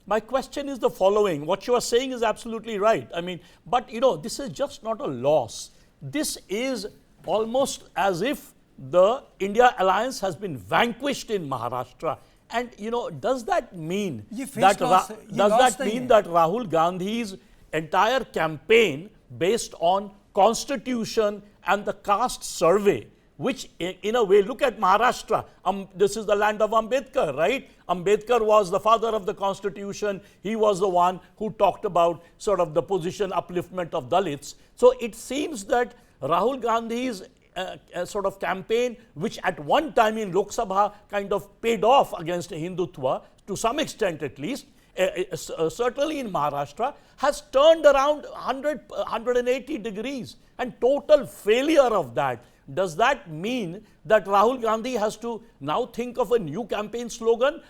My question is the following. What you are saying is absolutely right. I mean, but this is just not a loss. This is almost as if the India alliance has been vanquished in Maharashtra. And does that mean that Rahul Gandhi's entire campaign based on constitution and the caste survey, which in a way, look at Maharashtra. This is the land of Ambedkar, right? Ambedkar was the father of the constitution. He was the one who talked about sort of the position upliftment of Dalits. So it seems that Rahul Gandhi's sort of campaign, which at one time in Lok Sabha kind of paid off against Hindutva, to some extent at least, certainly in Maharashtra, has turned around 180 degrees, and total failure of that. Does that mean that Rahul Gandhi has to now think of a new campaign slogan?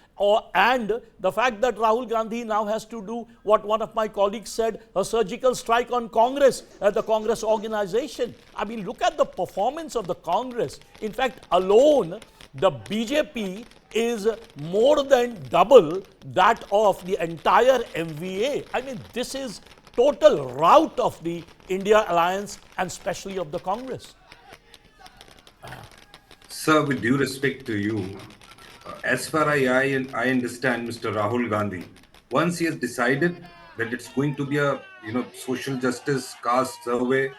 And the fact that Rahul Gandhi now has to do what one of my colleagues said, a surgical strike on Congress, the Congress organization. I mean, look at the performance of the Congress. In fact, alone, the BJP is more than double that of the entire MVA. I mean, this is total rout of the India alliance and especially of the Congress. Sir, with due respect to you, as far as I understand Mr. Rahul Gandhi, once he has decided that it's going to be a social justice caste survey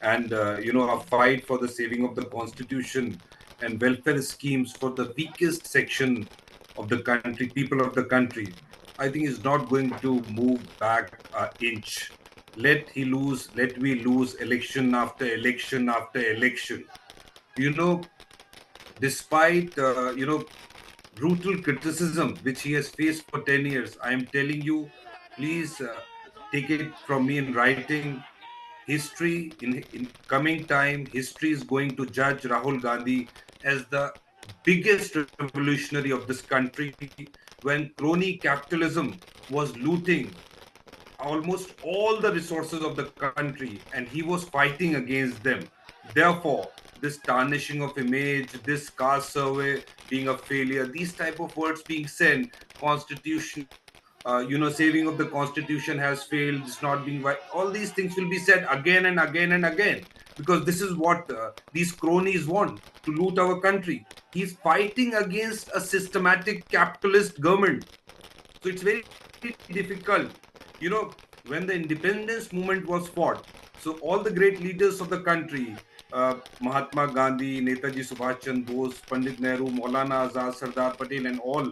and a fight for the saving of the constitution and welfare schemes for the weakest section of the country, people of the country, I think he's not going to move back an inch. Let we lose election after election after election. Despite brutal criticism which he has faced for 10 years, I am telling you, please take it from me in writing. History in coming time, history is going to judge Rahul Gandhi as the biggest revolutionary of this country, when crony capitalism was looting almost all the resources of the country and he was fighting against them. Therefore, this tarnishing of image, this caste survey being a failure, these type of words being said, constitution, saving of the constitution has failed, it's not being right. All these things will be said again and again and again, because this is what these cronies want, to loot our country. He's fighting against a systematic capitalist government. So it's very difficult. When the independence movement was fought, so all the great leaders of the country, Mahatma Gandhi, Netaji Subhash Chandra Bose, Pandit Nehru, Maulana Azad, Sardar Patel, and all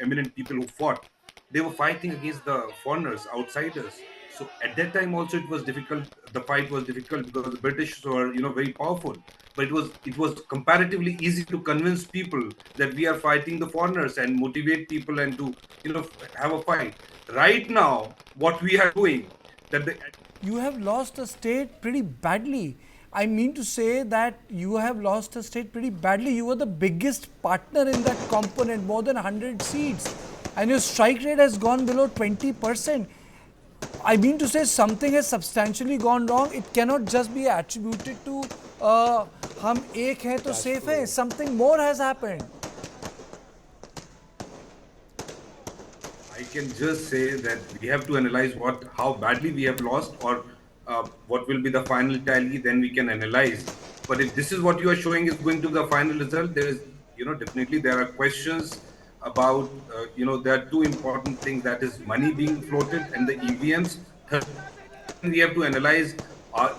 eminent people who fought, they were fighting against the foreigners, outsiders. So at that time also it was difficult. The fight was difficult because the British were very powerful. But it was comparatively easy to convince people that we are fighting the foreigners and motivate people and to have a fight. Right now, what we are doing, you have lost the state pretty badly. I mean to say that you have lost the state pretty badly. You were the biggest partner in that component, more than 100 seats. And your strike rate has gone below 20%. I mean to say something has substantially gone wrong. It cannot just be attributed to hum ek hai to safe hai. Something more has happened. I can just say that we have to analyze how badly we have lost, or what will be the final tally, then we can analyze. But if this is what you are showing is going to be the final result, there is, definitely there are questions about, there are two important things, that is money being floated and the EVMs. Third, we have to analyze,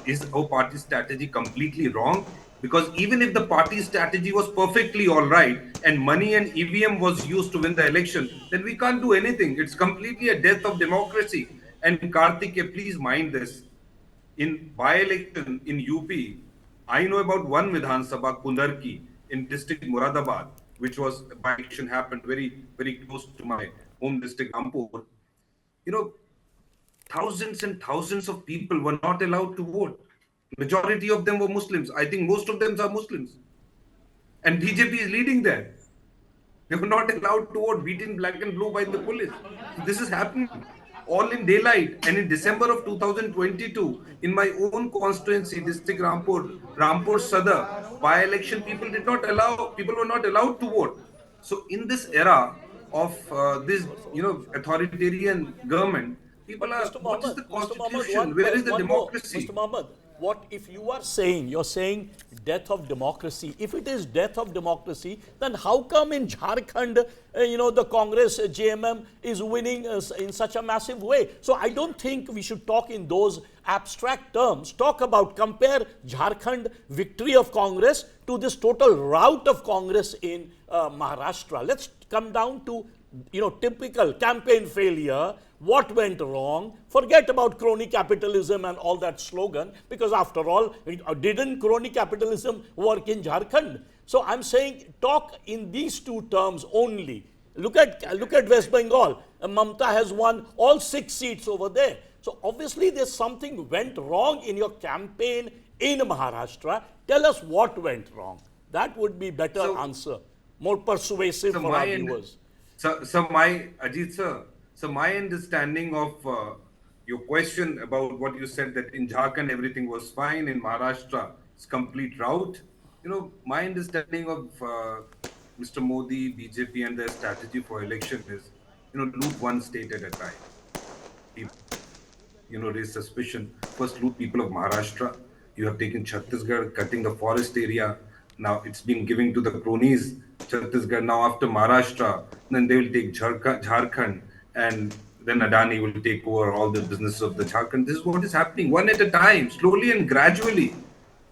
is our party strategy completely wrong? Because even if the party strategy was perfectly all right and money and EVM was used to win the election, then we can't do anything. It's completely a death of democracy. And Karthik, please mind this. In by-election in UP, I know about one Vidhan Sabha, Kundarki, in district Muradabad, which was by-election happened very, very close to my home district, Rampur. Thousands and thousands of people were not allowed to vote. Majority of them were Muslims. I think most of them are Muslims. And BJP is leading there. They were not allowed to vote, beaten black and blue by the police. So this is happening all in daylight. And in December of 2022, in my own constituency, district Rampur Sadar, by election, people were not allowed to vote. So in this era of this, authoritarian government, people But are, Mr. what is Mohammed, the Mr. Mohammed, constitution? Where is the one more, Mr. democracy? Mohammed. What if you are saying, you're saying death of democracy? If it is death of democracy, then how come in Jharkhand, the Congress, JMM is winning in such a massive way? So I don't think we should talk in those abstract terms. Talk about, compare Jharkhand victory of Congress to this total rout of Congress in Maharashtra. Let's come down to typical campaign failure. What went wrong? Forget about crony capitalism and all that slogan, because after all, didn't crony capitalism work in Jharkhand? So I'm saying talk in these two terms only. Look at West Bengal. Mamta has won all 6 seats over there. So obviously there's something went wrong in your campaign in Maharashtra. Tell us what went wrong. That would be better answer, more persuasive for our viewers. Ajit sir, so my understanding of your question about what you said, that in Jharkhand everything was fine, in Maharashtra it's complete rout. My understanding of Mr. Modi, BJP, and their strategy for election is, loot one state at a time. People, raise suspicion. First, loot people of Maharashtra. You have taken Chhattisgarh, cutting the forest area. Now it's been given to the cronies, Chhattisgarh. Now after Maharashtra, then they will take Jharkhand, and then Adani will take over all the business of the Jharkhand. This is what is happening, one at a time, slowly and gradually.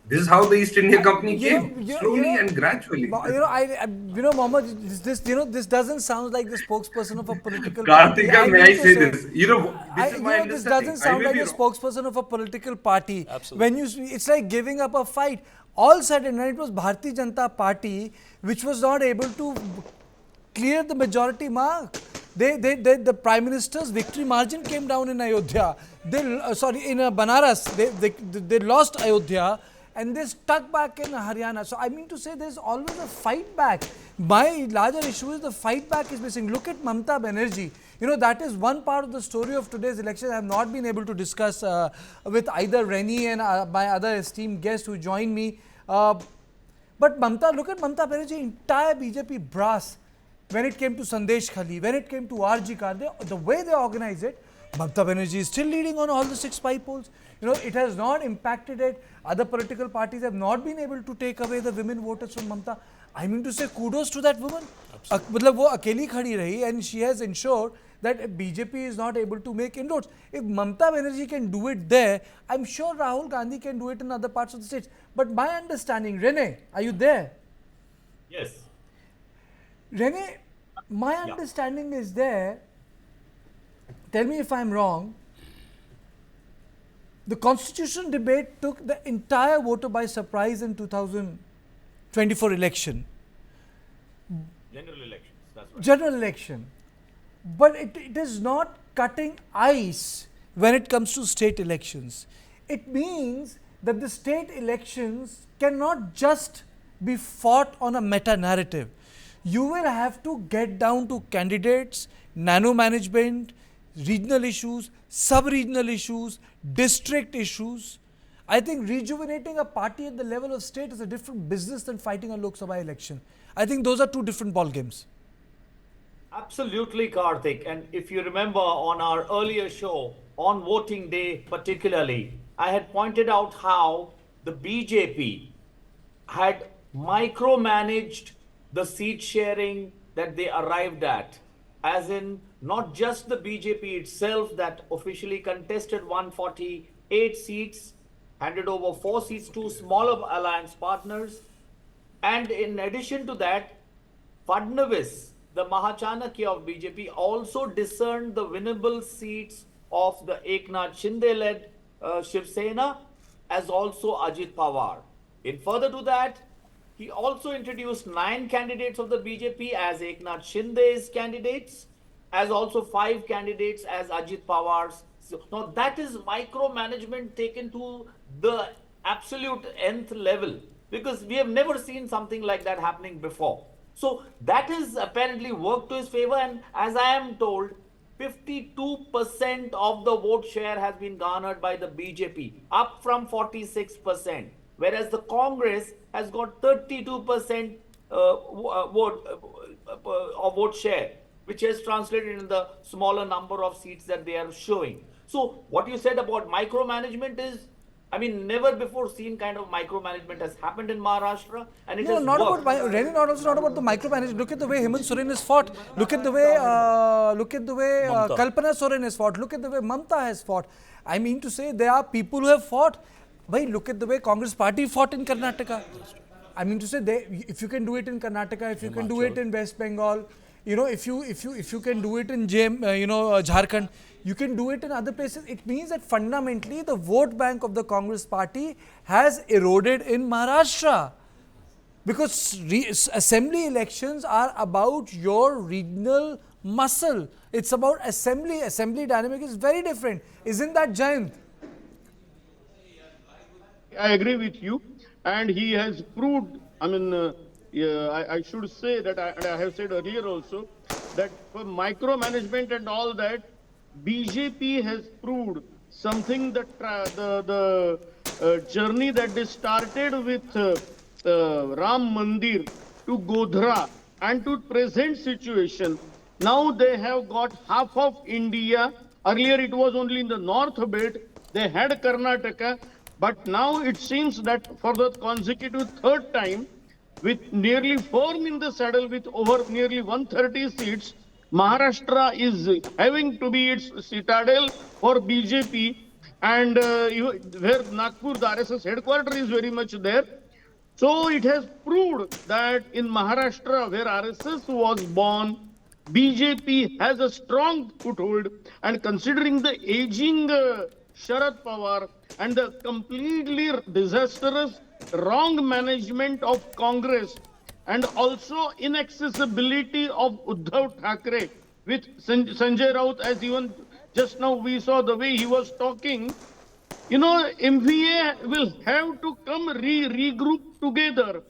This is how the East India Company came, slowly and gradually. Mohammed, this doesn't sound like the spokesperson of a political party. Karthika, may I say this? This is my this understanding. doesn't sound like the wrong. spokesperson of a political party. Absolutely. It's like giving up a fight. All said and done, it was Bharatiya Janata Party which was not able to clear the majority mark. The Prime Minister's victory margin came down in Ayodhya. In Banaras, they lost Ayodhya and they stuck back in Haryana. So I mean to say, there's always a fight back. My larger issue is the fight back is missing. Look at Mamata Banerjee. That is one part of the story of today's election I have not been able to discuss with either Rennie and my other esteemed guests who joined me. But look at Mamata Banerjee, entire BJP brass. When it came to Sandesh Khali, when it came to RG Kar, the way they organize it, Mamata Banerjee is still leading on all the 6 spy polls. It has not impacted it. Other political parties have not been able to take away the women voters from Mamata. I mean to say, kudos to that woman. वो अकेली खड़ी रही, and she has ensured that BJP is not able to make inroads. If Mamata Banerjee can do it there, I'm sure Rahul Gandhi can do it in other parts of the states. But my understanding, Renee, are you there? Yes. Renee, my understanding is there. Tell me if I'm wrong. The constitution debate took the entire voter by surprise in 2024 election. General elections, that's right. General election. But it is not cutting ice when it comes to state elections. It means that the state elections cannot just be fought on a meta-narrative. You will have to get down to candidates, nano management, regional issues, sub-regional issues, district issues. I think rejuvenating a party at the level of state is a different business than fighting a Lok Sabha election. I think those are 2 different ball games. Absolutely, Karthik. And if you remember on our earlier show, on voting day particularly, I had pointed out how the BJP had micromanaged the seat sharing that they arrived at. As in, not just the BJP itself that officially contested 148 seats, handed over 4 seats to smaller alliance partners. And in addition to that, Fadnavis, the Mahachanakya of BJP, also discerned the winnable seats of the Eknath Shinde-led Shiv Sena, as also Ajit Pawar. In further to that, he also introduced 9 candidates of the BJP as Eknath Shinde's candidates, as also 5 candidates as Ajit Pawar's. So, now that is micromanagement taken to the absolute nth level, because we have never seen something like that happening before. So that has apparently worked to his favor, and as I am told, 52% of the vote share has been garnered by the BJP, up from 46%, whereas the Congress has got 32% vote share. which has translated in the smaller number of seats that they are showing. So what you said about micromanagement is, I mean, never before seen kind of micromanagement has happened in Maharashtra, and it No, has not worked. about really not also not about the micromanagement. Look at the way Hemant Soren is fought. Look at the way Mamta. Kalpana Soren is fought. Look at the way Mamta has fought. I mean to say there are people who have fought. Bhai, look at the way Congress party fought in Karnataka. I mean to say if you can do it in Karnataka, if you can do it in West Bengal, you know, if you can do it in Jharkhand, you can do it in other places. It means that fundamentally the vote bank of the Congress party has eroded in Maharashtra. Because assembly elections are about your regional muscle. It's about assembly. Assembly dynamic is very different. Isn't that, Jayant? I agree with you, and he has proved. I mean, yeah, I should say that I have said earlier also that for micromanagement and all that, BJP has proved something that the journey that they started with Ram Mandir to Godhra and to present situation. Now they have got half of India. Earlier it was only in the north belt. They had Karnataka. But now it seems that for the consecutive third time, with nearly 4 in the saddle with over nearly 130 seats, Maharashtra is having to be its citadel for BJP, and where Nagpur, the RSS headquarters is very much there. So it has proved that in Maharashtra, where RSS was born, BJP has a strong foothold, and considering the aging Sharad Pawar and the completely disastrous wrong management of Congress and also inaccessibility of Uddhav Thackeray with Sanjay Raut, as even just now we saw the way he was talking, you know, MVA will have to come regroup together